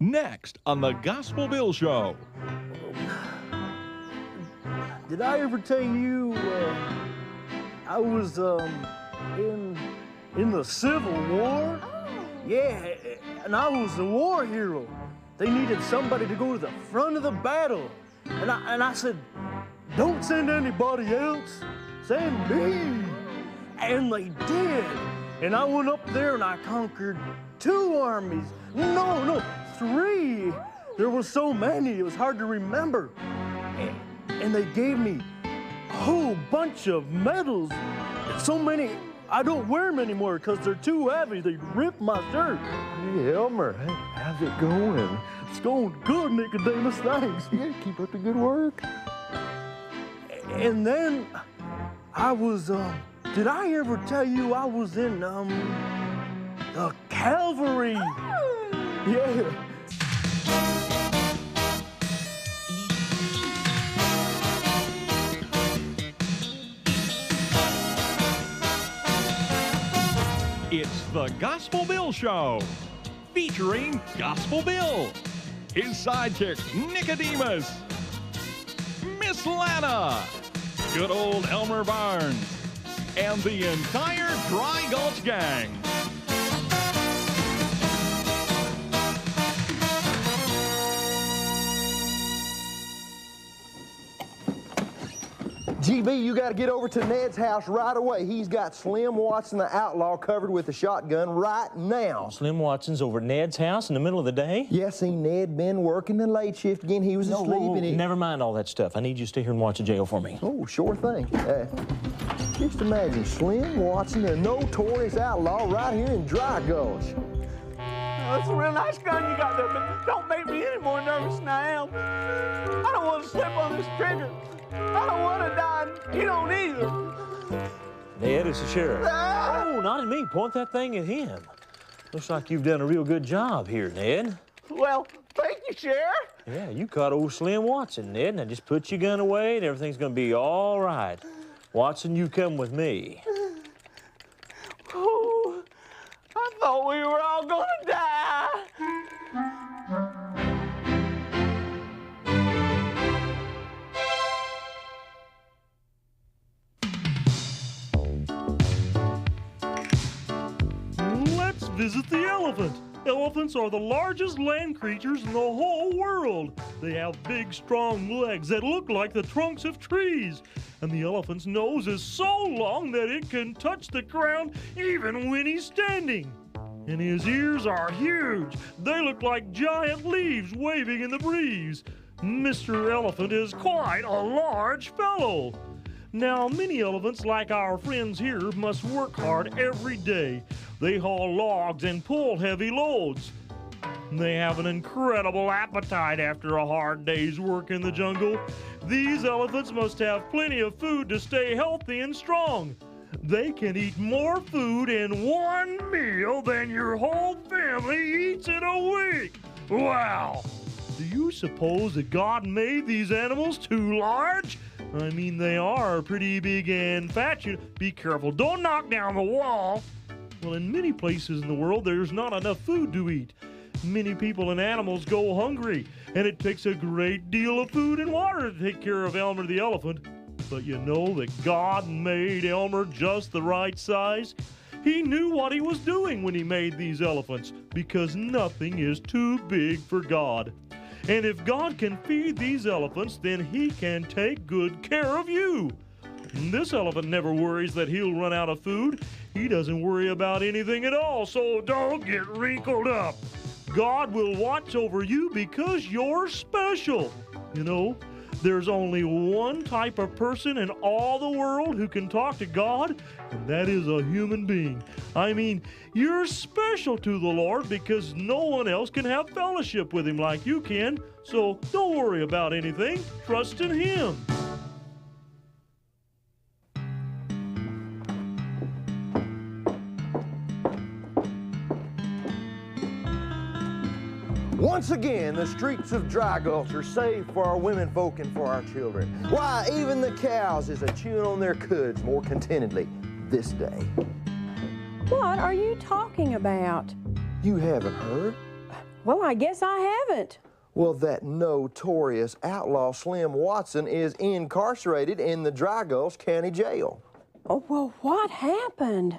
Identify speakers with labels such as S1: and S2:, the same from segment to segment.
S1: Next on the Gospel Bill Show.
S2: Did I ever tell you I was in the Civil War?
S3: Oh.
S2: Yeah, and I was a war hero. They needed somebody to go to the front of the battle. And I said, don't send anybody else, send me. And they did. And I went up there and I conquered 2 armies. No, 3. There were so many, it was hard to remember. And they gave me a whole bunch of medals. So many, I don't wear them anymore because they're too heavy. They rip my shirt.
S4: Hey, Elmer, how's it going?
S2: It's going good, Nicodemus, thanks.
S4: Yeah, keep up the good work.
S2: And then I was, did I ever tell you I was in, the cavalry? Yeah.
S1: It's the Gospel Bill Show, featuring Gospel Bill, his sidekick Nicodemus, Miss Lana, good old Elmer Barnes, and the entire Dry Gulch gang.
S4: GB, you got to get over to Ned's house right away. He's got Slim Watson, the outlaw, covered with a shotgun right now.
S5: Slim Watson's over at Ned's house in the middle of the day?
S4: Yeah, see, Ned been working the late shift again. He was asleep.
S5: Whoa,
S4: And he...
S5: never mind all that stuff. I need you to stay here and watch the jail for me.
S4: Oh, sure thing. Just imagine Slim Watson, the notorious outlaw, right here in Dry Gulch.
S6: That's a real nice gun you got there, but don't make me any more nervous than I am. I don't want to slip on this trigger. I don't want to die, and you don't either.
S5: Ned, it's the sheriff.
S6: Ah!
S5: Oh, not at me. Point that thing at him. Looks like you've done a real good job here, Ned.
S6: Well, thank you, Sheriff.
S5: Yeah, you caught old Slim Watson, Ned. Now just put your gun away and everything's gonna be all right. Watson, you come with me.
S6: Oh, I thought we were all gonna die.
S7: Let's visit the elephant. Elephants are the largest land creatures in the whole world. They have big, strong legs that look like the trunks of trees. And the elephant's nose is so long that it can touch the ground even when he's standing. And his ears are huge. They look like giant leaves waving in the breeze. Mr. Elephant is quite a large fellow. Now, many elephants, like our friends here, must work hard every day. They haul logs and pull heavy loads. They have an incredible appetite after a hard day's work in the jungle. These elephants must have plenty of food to stay healthy and strong. They can eat more food in one meal than your whole family eats in a week. Wow! Do you suppose that God made these animals too large? I mean, they are pretty big and fat. Be careful, don't knock down the wall. Well, in many places in the world, there's not enough food to eat. Many people and animals go hungry, and it takes a great deal of food and water to take care of Elmer the elephant. But you know that God made Elmer just the right size? He knew what he was doing when he made these elephants, because nothing is too big for God. And if God can feed these elephants, then he can take good care of you. This elephant never worries that he'll run out of food. He doesn't worry about anything at all, so don't get wrinkled up. God will watch over you because you're special. You know, there's only one type of person in all the world who can talk to God, and that is a human being. I mean, you're special to the Lord because no one else can have fellowship with him like you can. So don't worry about anything. Trust in him.
S4: Once again, the streets of Dry Gulch are safe for our women folk and for our children. Why, even the cows is a-chewing on their cuds more contentedly this day.
S3: What are you talking about?
S4: You haven't heard?
S3: Well, I guess I haven't.
S4: Well, that notorious outlaw Slim Watson is incarcerated in the Dry Gulch County Jail.
S3: Oh, well, what happened?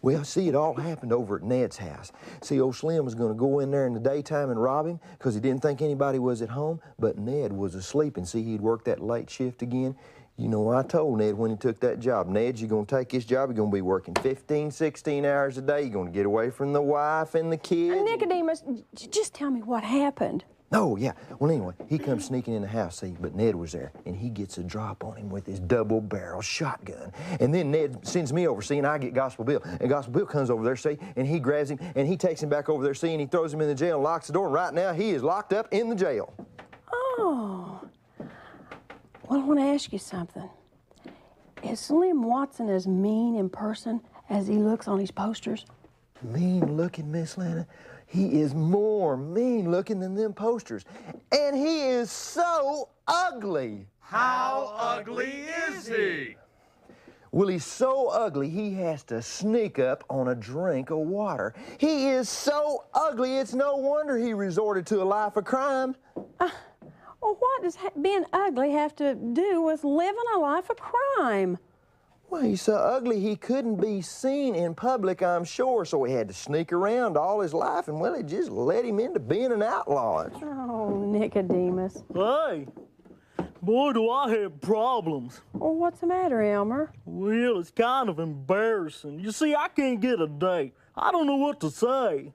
S4: Well, see, it all happened over at Ned's house. See, old Slim was going to go in there in the daytime and rob him because he didn't think anybody was at home, but Ned was asleep, and see, he'd worked that late shift again. You know, I told Ned when he took that job, Ned, you're going to take this job, you're going to be working 15, 16 hours a day. You're going to get away from the wife and the kids.
S3: Nicodemus, just tell me what happened.
S4: Oh, yeah. Well, anyway, he comes sneaking in the house, see, but Ned was there, and he gets a drop on him with his double-barrel shotgun. And then Ned sends me over, see, and I get Gospel Bill. And Gospel Bill comes over there, see, and he grabs him, and he takes him back over there, see, and he throws him in the jail and locks the door. And right now, he is locked up in the jail.
S3: Oh. Well, I want to ask you something. Is Slim Watson as mean in person as he looks on his posters?
S4: Mean-looking, Miss Lana? He is more mean-looking than them posters. And he is so ugly.
S1: How ugly is he?
S4: Well, he's so ugly, he has to sneak up on a drink of water. He is so ugly, it's no wonder he resorted to a life of crime.
S3: Well, what does being ugly have to do with living a life of crime?
S4: Well, he's so ugly he couldn't be seen in public, I'm sure, so he had to sneak around all his life, and, well, it just led him into being an outlaw.
S3: Oh, Nicodemus.
S6: Hey, boy, do I have problems.
S3: Well, what's the matter, Elmer?
S6: Well, it's kind of embarrassing. You see, I can't get a date. I don't know what to say.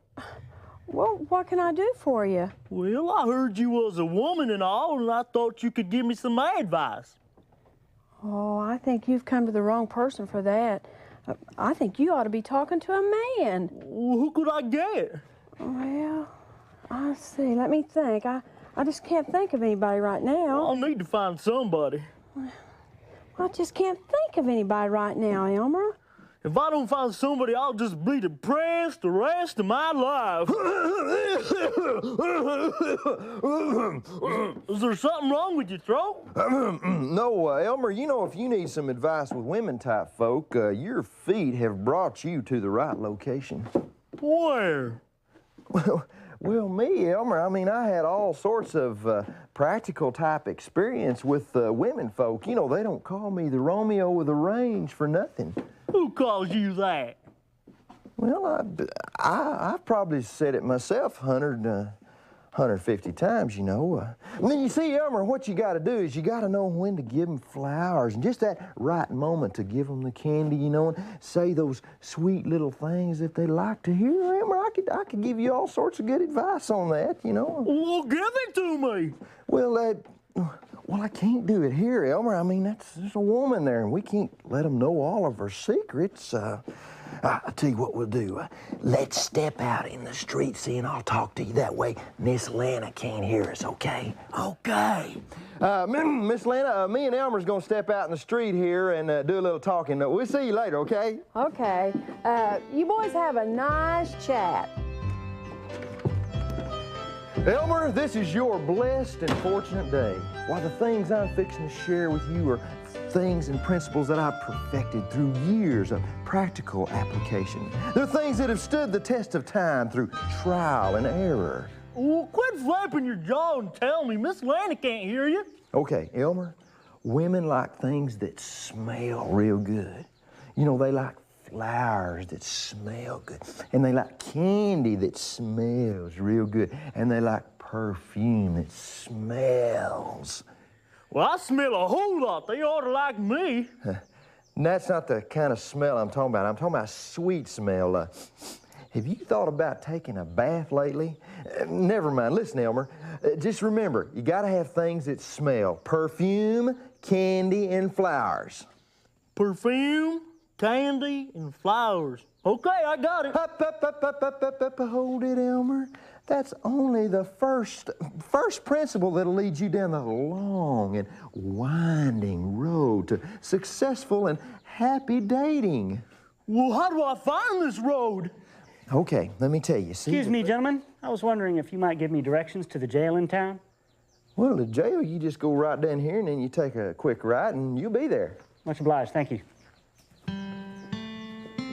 S3: Well, what can I do for you?
S6: Well, I heard you was a woman and all, and I thought you could give me some advice.
S3: Oh, I think you've come to the wrong person for that. I think you ought to be talking to a man.
S6: Well, who could I get?
S3: Well, I see. Let me think. I just can't think of anybody right now.
S6: I'll need to find somebody.
S3: I just can't think of anybody right now, Elmer.
S6: If I don't find somebody, I'll just be depressed the rest of my life. Is there something wrong with your throat?
S4: No, Elmer, you know, if you need some advice with women-type folk, your feet have brought you to the right location.
S6: Where?
S4: Well, me, Elmer, I mean, I had all sorts of practical-type experience with women folk. You know, they don't call me the Romeo of the range for nothing.
S6: Who calls you that?
S4: Well, I've probably said it myself 150 times, you know. And then you see, Elmer, what you got to do is you got to know when to give them flowers and just that right moment to give them the candy, you know, and say those sweet little things that they like to hear. Elmer, I could give you all sorts of good advice on that, you know.
S6: Well, give it to me.
S4: Well, I can't do it here, Elmer. I mean, there's a woman there, and we can't let them know all of her secrets. I'll tell you what we'll do. Let's step out in the street, see, and I'll talk to you that way. Miss Lana can't hear us, okay? Okay. Miss Lana, me and Elmer's gonna step out in the street here and do a little talking. We'll see you later, okay?
S3: Okay. You boys have a nice chat.
S4: Elmer, this is your blessed and fortunate day. Why, the things I'm fixing to share with you are things and principles that I've perfected through years of practical application. They're things that have stood the test of time through trial and error.
S6: Well, quit flapping your jaw and tell me. Miss Lana can't hear you.
S4: Okay, Elmer, women like things that smell real good. You know, they like flowers that smell good. And they like candy that smells real good. And they like perfume that smells.
S6: Well, I smell a whole lot. They ought to like me.
S4: And that's not the kind of smell I'm talking about. I'm talking about sweet smell. Have you thought about taking a bath lately? Never mind. Listen, Elmer, just remember, you got to have things that smell. Perfume, candy, and flowers.
S6: Perfume, candy, and flowers. Okay, I got it.
S4: Up, hold it, Elmer. That's only the first principle that'll lead you down the long and winding road to successful and happy dating.
S6: Well, how do I find this road?
S4: Okay, let me tell you. See,
S8: Excuse me, gentlemen. I was wondering if you might give me directions to the jail in town.
S4: Well, the jail, you just go right down here and then you take a quick ride and you'll be there.
S8: Much obliged, thank you.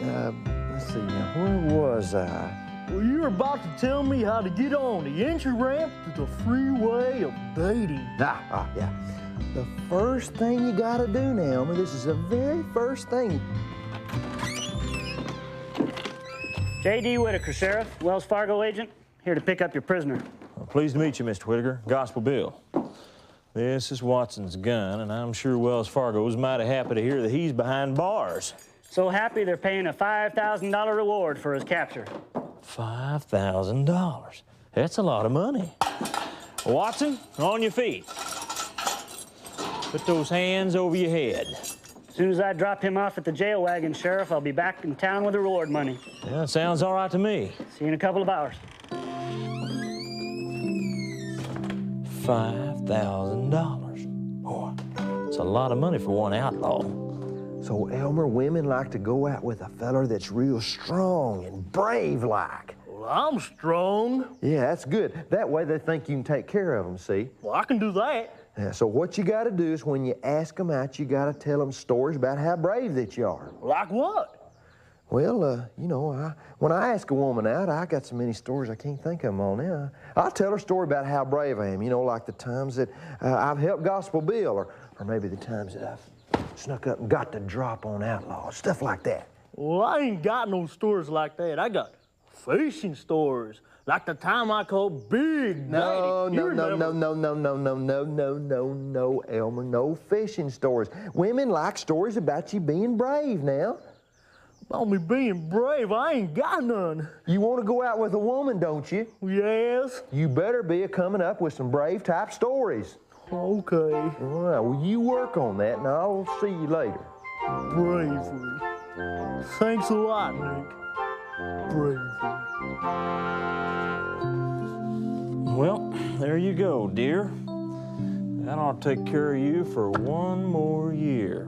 S4: Let's see now, where was I?
S2: Well, you're about to tell me how to get on the entry ramp to the freeway of dating.
S4: Yeah. The first thing you gotta do now, Elmer, this is the very first thing.
S8: J.D. Whitaker, Sheriff, Wells Fargo agent, here to pick up your prisoner.
S5: Well, pleased to meet you, Mr. Whitaker. Gospel Bill. This is Watson's gun, and I'm sure Wells Fargo's mighty happy to hear that he's behind bars.
S8: So happy they're paying a $5,000 reward for his capture.
S5: $5,000. That's a lot of money. Watson, on your feet. Put those hands over your head.
S8: As soon as I drop him off at the jail wagon, Sheriff, I'll be back in town with the reward money.
S5: Yeah, that sounds all right to me.
S8: See you in a couple of hours.
S5: $5,000. Boy, it's a lot of money for one outlaw.
S4: So, Elmer, women like to go out with a feller that's real strong and brave like.
S2: Well, I'm strong.
S4: Yeah, that's good. That way they think you can take care of them, see?
S2: Well, I can do that.
S4: Yeah, so what you gotta do is when you ask them out, you gotta tell them stories about how brave that you are.
S2: Like what?
S4: Well, you know, when I ask a woman out, I got so many stories I can't think of them all now. I'll tell her a story about how brave I am, you know, like the times that I've helped Gospel Bill, or maybe the times that I've snuck up and got the drop on outlaws, stuff like that.
S2: Well, I ain't got no stories like that. I got fishing stories, like the time I called Big Daddy.
S4: No, Elmer, no fishing stories. Women like stories about you being brave now.
S2: About me being brave, I ain't got none.
S4: You want to go out with a woman, don't you?
S2: Yes.
S4: You better be coming up with some brave type stories.
S2: Okay.
S4: All right, well, you work on that, and I'll see you later.
S2: Bravery. Thanks a lot, Nick. Bravery.
S5: Well, there you go, dear. That ought to take care of you for one more year.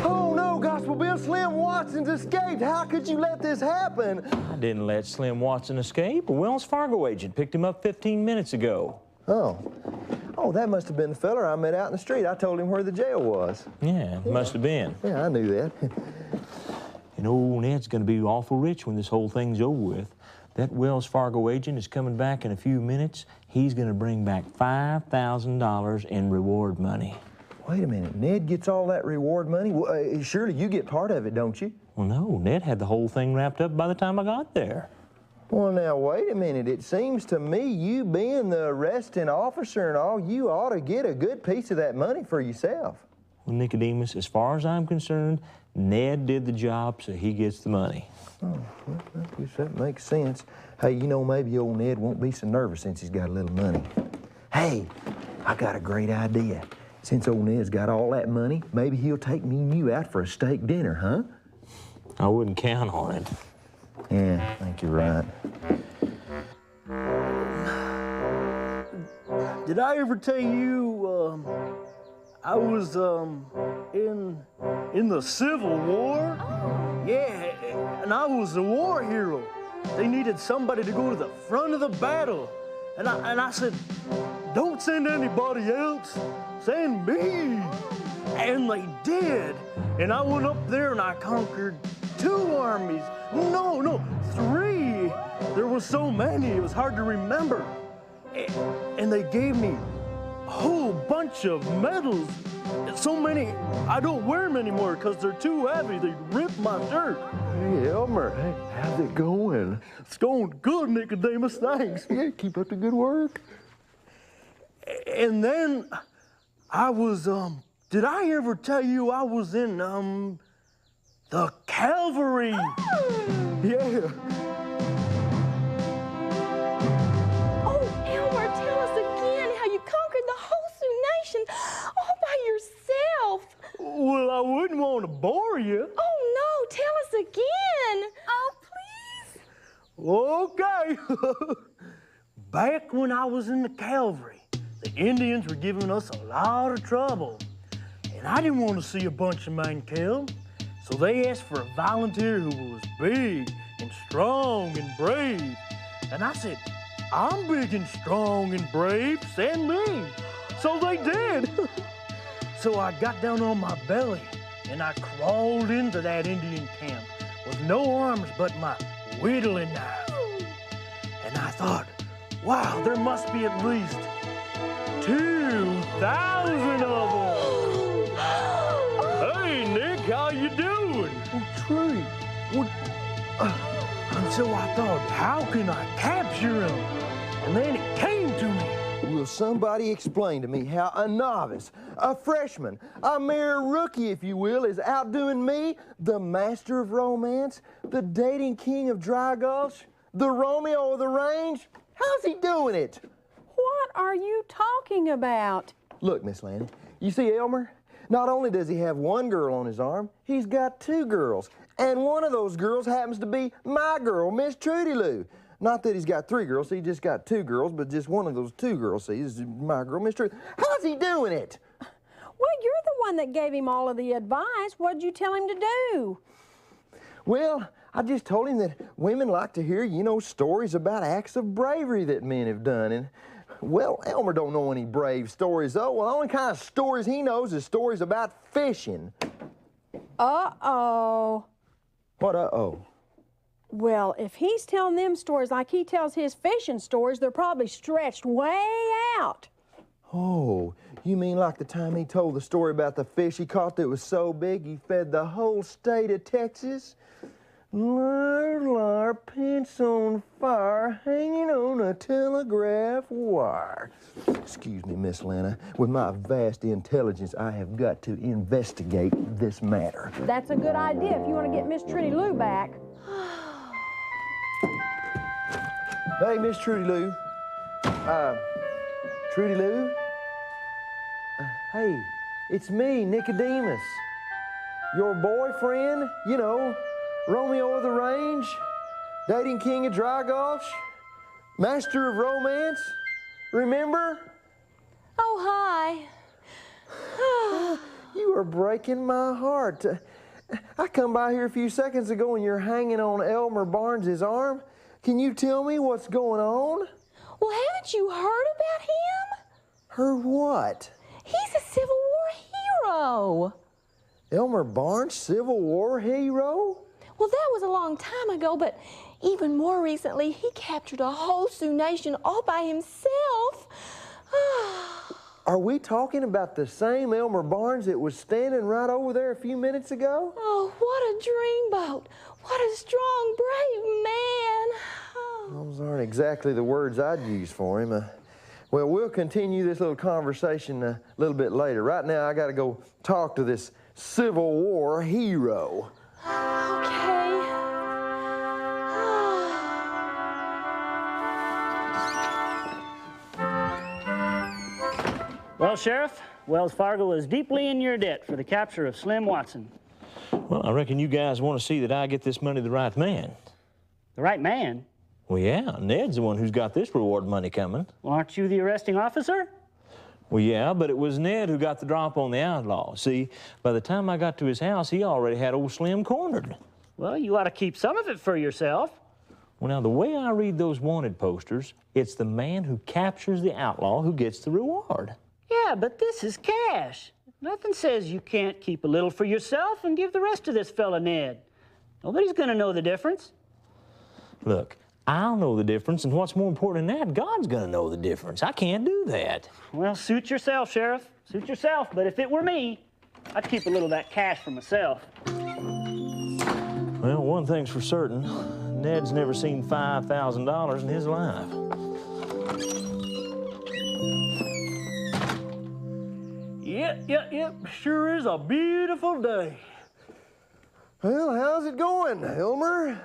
S4: Oh, no, Gospel Bill, Slim Watson's escaped. How could you let this happen?
S5: I didn't let Slim Watson escape. A Wells Fargo agent picked him up 15 minutes ago.
S4: Oh, that must have been the feller I met out in the street. I told him where the jail was.
S5: Yeah, must have been.
S4: Yeah, I knew that.
S5: And old Ned's gonna be awful rich when this whole thing's over with. That Wells Fargo agent is coming back in a few minutes. He's gonna bring back $5,000 in reward money.
S4: Wait a minute, Ned gets all that reward money? Well, surely you get part of it, don't you?
S5: Well, no, Ned had the whole thing wrapped up by the time I got there.
S4: Well, now, wait a minute. It seems to me, you being the arresting officer and all, you ought to get a good piece of that money for yourself.
S5: Well, Nicodemus, as far as I'm concerned, Ned did the job, so he gets the money.
S4: Oh, well, I guess that makes sense. Hey, you know, maybe old Ned won't be so nervous since he's got a little money. Hey, I got a great idea. Since old Ned's got all that money, maybe he'll take me and you out for a steak dinner, huh?
S5: I wouldn't count on it.
S4: Yeah, I think you're right.
S2: Did I ever tell you, I was, in the Civil War? Yeah, and I was a war hero. They needed somebody to go to the front of the battle. And I said, don't send anybody else, send me. And they did. And I went up there and I conquered 2 armies. No, 3. There were so many, it was hard to remember. And they gave me a whole bunch of medals. So many, I don't wear them anymore because they're too heavy. They rip my shirt.
S4: Hey, Elmer, hey, how's it going?
S2: It's going good, Nicodemus, thanks.
S4: Yeah, keep up the good work.
S2: And then I was, did I ever tell you I was in, the cavalry? Yeah.
S9: Oh, Elmer, tell us again how you conquered the whole Sioux Nation all by yourself.
S2: Well, I wouldn't want to bore you.
S9: Oh, no, tell us again. Oh, please.
S2: Okay. Back when I was in the cavalry, the Indians were giving us a lot of trouble. And I didn't want to see a bunch of men killed. So they asked for a volunteer who was big and strong and brave. And I said, I'm big and strong and brave, send me. So they did. So I got down on my belly and I crawled into that Indian camp with no arms but my whittling knife. And I thought, wow, there must be at least 2,000 of them. Hey, Nick, how you doing?
S4: Oh, Trudy, what?
S2: And so I thought, how can I capture him? And then it came to me.
S4: Will somebody explain to me how a novice, a freshman, a mere rookie, if you will, is outdoing me, the master of romance, the dating king of Dry Gulch, the Romeo of the range? How's he doing it?
S3: What are you talking about?
S4: Look, Miss Lanny, you see Elmer? Not only does he have one girl on his arm, he's got two girls. And one of those girls happens to be my girl, Miss Trudy Lou. Not that he's got three girls, he just got two girls, but just one of those two girls, see, is my girl, Miss Trudy. How's he doing it?
S3: Well, you're the one that gave him all of the advice. What'd you tell him to do?
S4: Well, I just told him that women like to hear, you know, stories about acts of bravery that men have done. And, well, Elmer don't know any brave stories, though. Well, the only kind of stories he knows is stories about fishing.
S3: Uh-oh.
S4: What uh-oh?
S3: Well, if he's telling them stories like he tells his fishing stories, they're probably stretched way out.
S4: Oh, you mean like the time he told the story about the fish he caught that was so big he fed the whole state of Texas? Lar, pants on fire, hanging on a telegraph wire. Excuse me, Miss Lana. With my vast intelligence, I have got to investigate this matter.
S3: That's a good idea if you want to get Miss Trudy Lou back.
S4: Hey, Miss Trudy Lou. Trudy Lou? Hey, it's me, Nicodemus. Your boyfriend, you know, Romeo of the range, dating king of Dry Gulch, master of romance. Remember?
S9: Oh, hi.
S4: You are breaking my heart. I come by here a few seconds ago and you're hanging on Elmer Barnes' arm. Can you tell me what's going on?
S9: Well, haven't you heard about him?
S4: Heard what?
S9: He's a Civil War hero.
S4: Elmer Barnes, Civil War hero?
S9: Well, that was a long time ago, but even more recently, he captured a whole Sioux nation all by himself.
S4: Are we talking about the same Elmer Barnes that was standing right over there a few minutes ago?
S9: Oh, what a dreamboat. What a strong, brave man.
S4: Those aren't exactly the words I'd use for him. Well, we'll continue this little conversation a little bit later. Right now, I got to go talk to this Civil War hero.
S9: Okay.
S8: Well, Sheriff, Wells Fargo is deeply in your debt for the capture of Slim Watson.
S5: Well, I reckon you guys want to see that I get this money to the right man.
S8: The right man?
S5: Well, yeah, Ned's the one who's got this reward money coming.
S8: Well, aren't you the arresting officer?
S5: Well, yeah, but it was Ned who got the drop on the outlaw. See, by the time I got to his house, he already had old Slim cornered.
S8: Well, you ought to keep some of it for yourself.
S5: Well, now, the way I read those wanted posters, it's the man who captures the outlaw who gets the reward.
S8: Yeah, but this is cash. Nothing says you can't keep a little for yourself and give the rest to this fella Ned. Nobody's gonna know the difference.
S5: Look, I'll know the difference, and what's more important than that, God's gonna know the difference. I can't do that.
S8: Well, suit yourself, Sheriff. Suit yourself, but if it were me, I'd keep a little of that cash for myself.
S5: Well, one thing's for certain, Ned's never seen $5,000 in his life.
S2: Yep. Sure is a beautiful day.
S4: Well, how's it going, Elmer?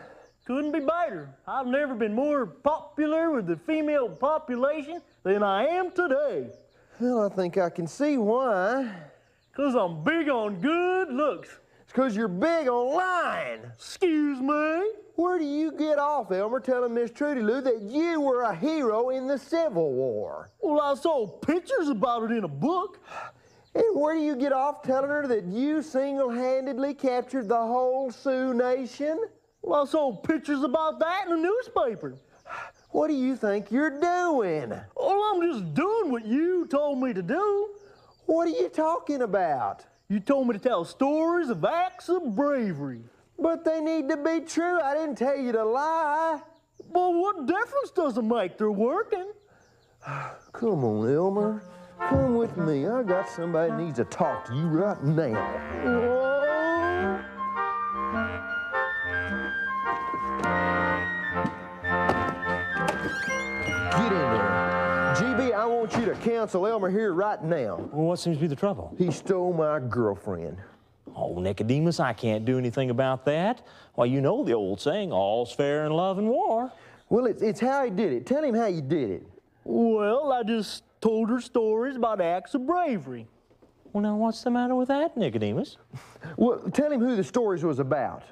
S2: Couldn't be better. I've never been more popular with the female population than I am today.
S4: Well, I think I can see why.
S2: 'Cause I'm big on good looks.
S4: It's 'cause you're big on lying.
S2: Excuse me?
S4: Where do you get off, Elmer, telling Miss Trudy Lou that you were a hero in the Civil War?
S2: Well, I saw pictures about it in a book.
S4: And where do you get off telling her that you single-handedly captured the whole Sioux nation?
S2: Well, I saw pictures about that in the newspaper.
S4: What do you think you're doing?
S2: Oh, I'm just doing what you told me to do.
S4: What are you talking about?
S2: You told me to tell stories of acts of bravery.
S4: But they need to be true. I didn't tell you to lie.
S2: Well, what difference does it make? They're working.
S4: Come on, Elmer. Come with me. I got somebody that needs to talk to you right now.
S2: Oh.
S4: Get in there. GB, I want you to counsel Elmer here right now.
S5: Well, what seems to be the trouble?
S4: He stole my girlfriend.
S5: Oh, Nicodemus, I can't do anything about that. Why, you know the old saying, all's fair in love and war.
S4: Well, it's how he did it. Tell him how you did it.
S2: Well, I just told her stories about acts of bravery.
S5: Well, now, what's the matter with that, Nicodemus?
S4: Well, tell him who the stories was about.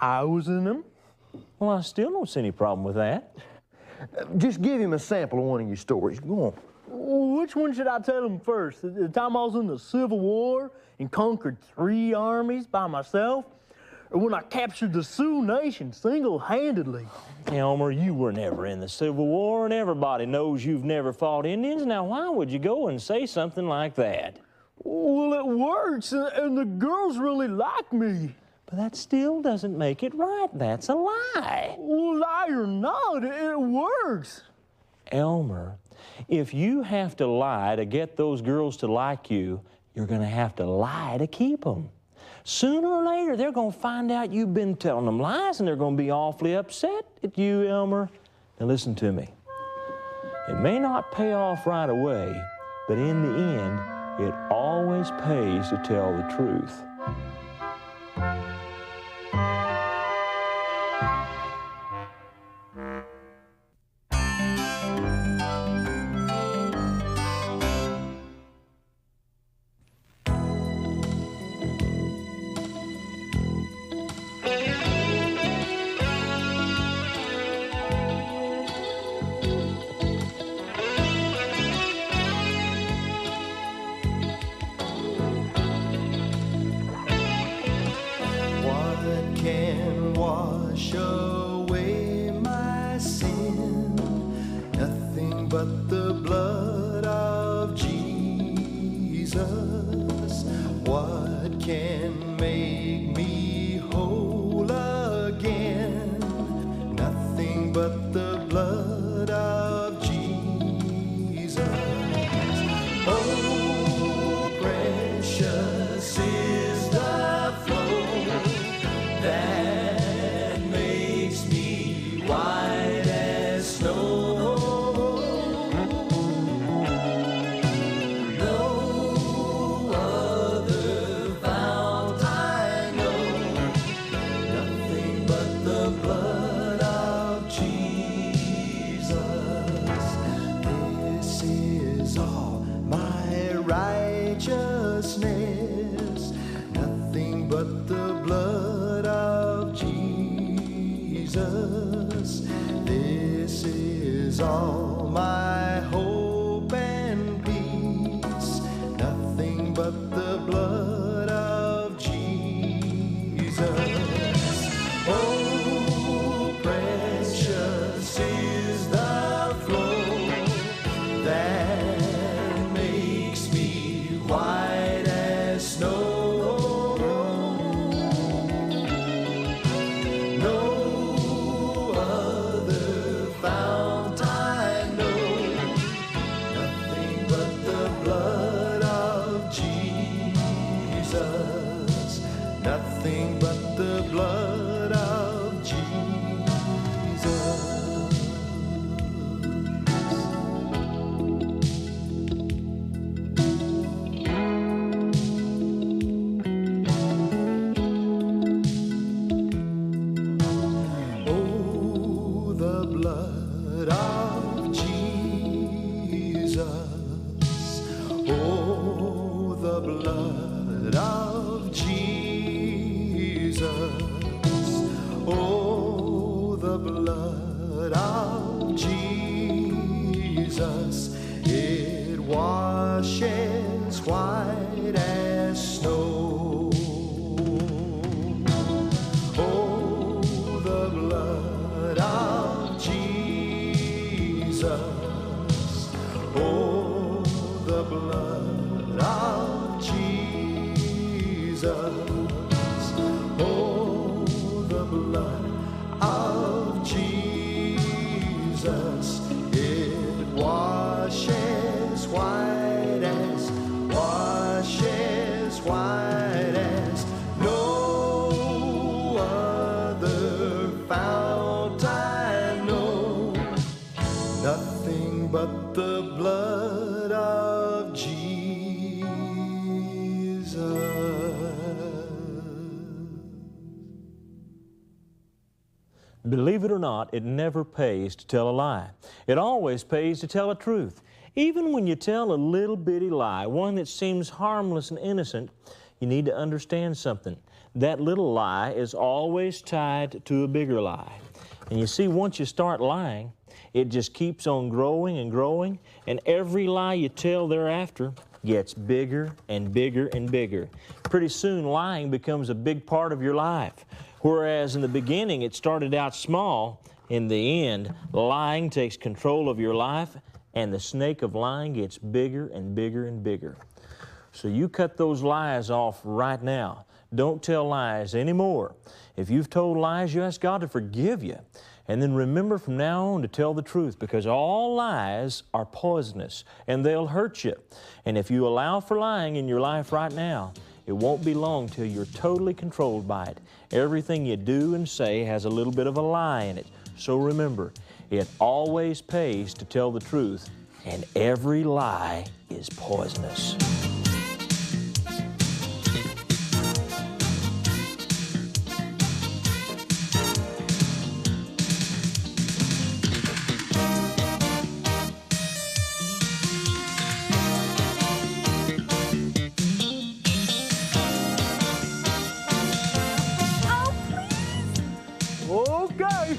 S2: I was in them.
S5: Well, I still don't see any problem with that.
S4: Just give him a sample of one of your stories. Go on.
S2: Which one should I tell him first? The time I was in the Civil War and conquered 3 armies by myself? Or when I captured the Sioux Nation single-handedly?
S5: Elmer, you were never in the Civil War, and everybody knows you've never fought Indians. Now, why would you go and say something like that?
S2: Well, it works, and the girls really like me.
S5: But that still doesn't make it right. That's a lie.
S2: Well, lie or not, it works.
S5: Elmer, if you have to lie to get those girls to like you, you're going to have to lie to keep them. Sooner or later, they're going to find out you've been telling them lies, and they're going to be awfully upset at you, Elmer. Now, listen to me. It may not pay off right away, but in the end, it always pays to tell the truth.
S10: But the blood of Jesus, what can make me whole again? Nothing but the blood of Jesus. Oh, precious is the flow that makes me white as snow. But the blood of Jesus, this is all my hope and peace. Nothing but the blood of Jesus. Oh, precious is the flow that makes me white as snow. Nothing but the blood of Jesus. Oh, the blood of Jesus. Oh, the blood of Jesus. Oh, the blood of Jesus, it washes white as snow. Oh, the blood of Jesus. Oh, the blood of Jesus, it washes white as no other fount I know. Nothing but the blood of Jesus.
S5: Believe it or not, it never pays to tell a lie. It always pays to tell a truth. Even when you tell a little bitty lie, one that seems harmless and innocent, you need to understand something. That little lie is always tied to a bigger lie. And you see, once you start lying, it just keeps on growing and growing, and every lie you tell thereafter gets bigger and bigger and bigger. Pretty soon, lying becomes a big part of your life. Whereas in the beginning, it started out small, in the end, lying takes control of your life, and the snake of lying gets bigger and bigger and bigger. So you cut those lies off right now. Don't tell lies anymore. If you've told lies, you ask God to forgive you. And then remember from now on to tell the truth, because all lies are poisonous and they'll hurt you. And if you allow for lying in your life right now, it won't be long till you're totally controlled by it. Everything you do and say has a little bit of a lie in it. So remember, it always pays to tell the truth, and every lie is poisonous.
S2: Okay.